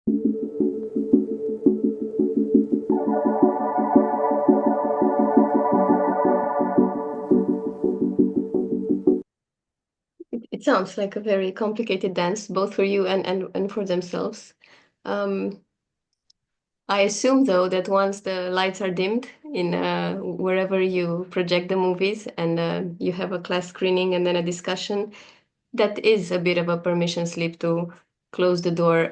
It sounds like a very complicated dance, both for you and for themselves. Um, I assume, though, that once the lights are dimmed in wherever you project the movies and you have a class screening and then a discussion, that is a bit of a permission slip to close the door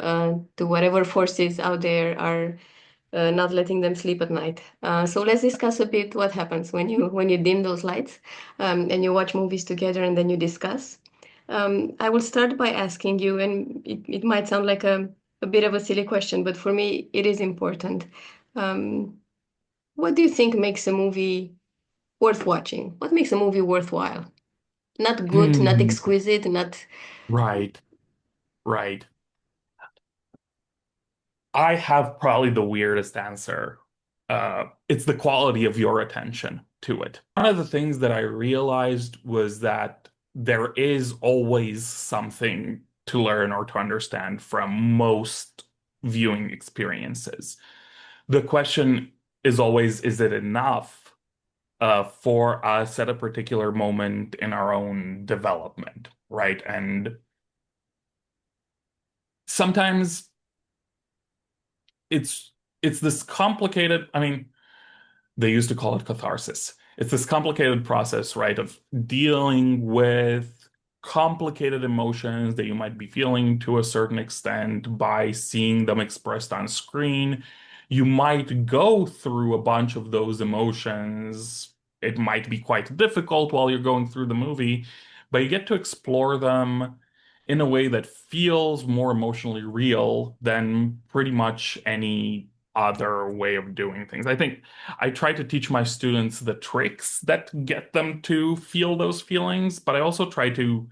to whatever forces out there are not letting them sleep at night. So let's discuss a bit what happens when you dim those lights and you watch movies together and then you discuss. I will start by asking you, and it might sound like a bit of a silly question, but for me it is important. Um, what do you think makes a movie worth watching? What makes a movie worthwhile? Not good, not Hmm. exquisite, not. Right, right. I have probably the weirdest answer. It's the quality of your attention to it. One of the things that I realized was that there is always something to learn or to understand from most viewing experiences. The question is always, is it enough for us at a particular moment in our own development, right? And sometimes it's it's this complicated, I mean, they used to call it catharsis. It's this complicated process, right, of dealing with complicated emotions that you might be feeling to a certain extent by seeing them expressed on screen. You might go through a bunch of those emotions. It might be quite difficult while you're going through the movie, but you get to explore them in a way that feels more emotionally real than pretty much any other way of doing things. I think I try to teach my students the tricks that get them to feel those feelings, but I also try to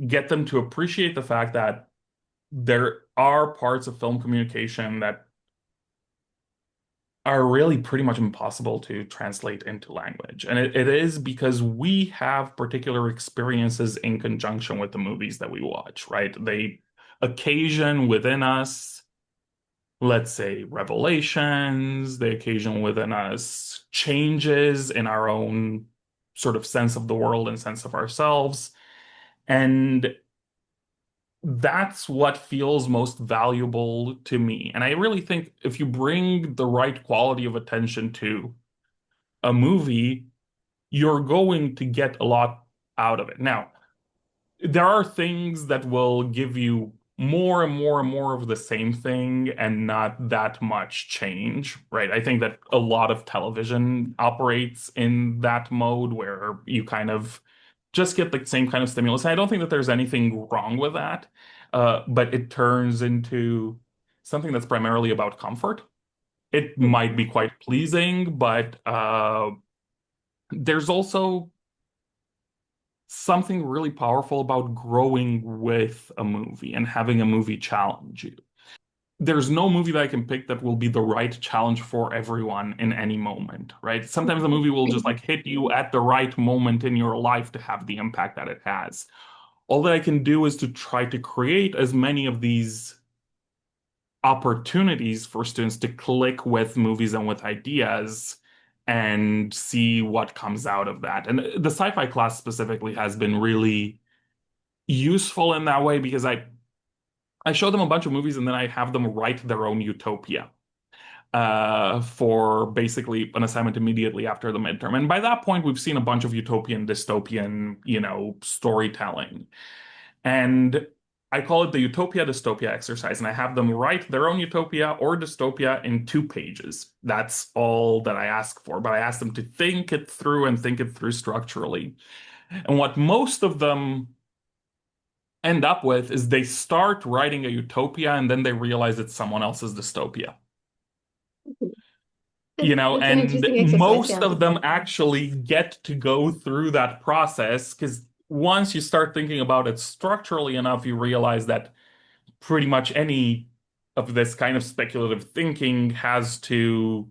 get them to appreciate the fact that there are parts of film communication that are really pretty much impossible to translate into language. And it is because we have particular experiences in conjunction with the movies that we watch, right? They occasion within us, let's say, revelations, they occasion within us changes in our own sort of sense of the world and sense of ourselves. And that's what feels most valuable to me. And I really think if you bring the right quality of attention to a movie, you're going to get a lot out of it. Now, there are things that will give you more and more and more of the same thing and not that much change, right? I think that a lot of television operates in that mode where you kind of just get the same kind of stimulus. And I don't think that there's anything wrong with that, but it turns into something that's primarily about comfort. It might be quite pleasing, but there's also something really powerful about growing with a movie and having a movie challenge you. There's no movie that I can pick that will be the right challenge for everyone in any moment, right? Sometimes a movie will just like hit you at the right moment in your life to have the impact that it has. All that I can do is to try to create as many of these opportunities for students to click with movies and with ideas and see what comes out of that. And the sci-fi class specifically has been really useful in that way because I show them a bunch of movies and then I have them write their own utopia for basically an assignment immediately after the midterm. And by that point, we've seen a bunch of utopian, dystopian, storytelling. And I call it the utopia dystopia exercise, and I have them write their own utopia or dystopia in 2 pages. That's all that I ask for, but I ask them to think it through and think it through structurally. And what most of them end up with is they start writing a utopia and then they realize it's someone else's dystopia. That's an And interesting exercise, most yeah. of them actually get to go through that process because once you start thinking about it structurally enough, you realize that pretty much any of this kind of speculative thinking has to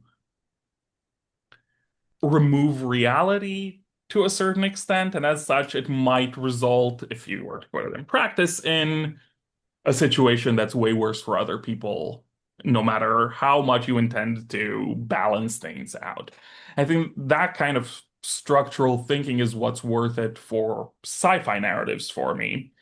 remove reality to a certain extent. And as such, it might result, if you were to put it in practice, in a situation that's way worse for other people, no matter how much you intend to balance things out. I think that kind of structural thinking is what's worth it for sci-fi narratives for me.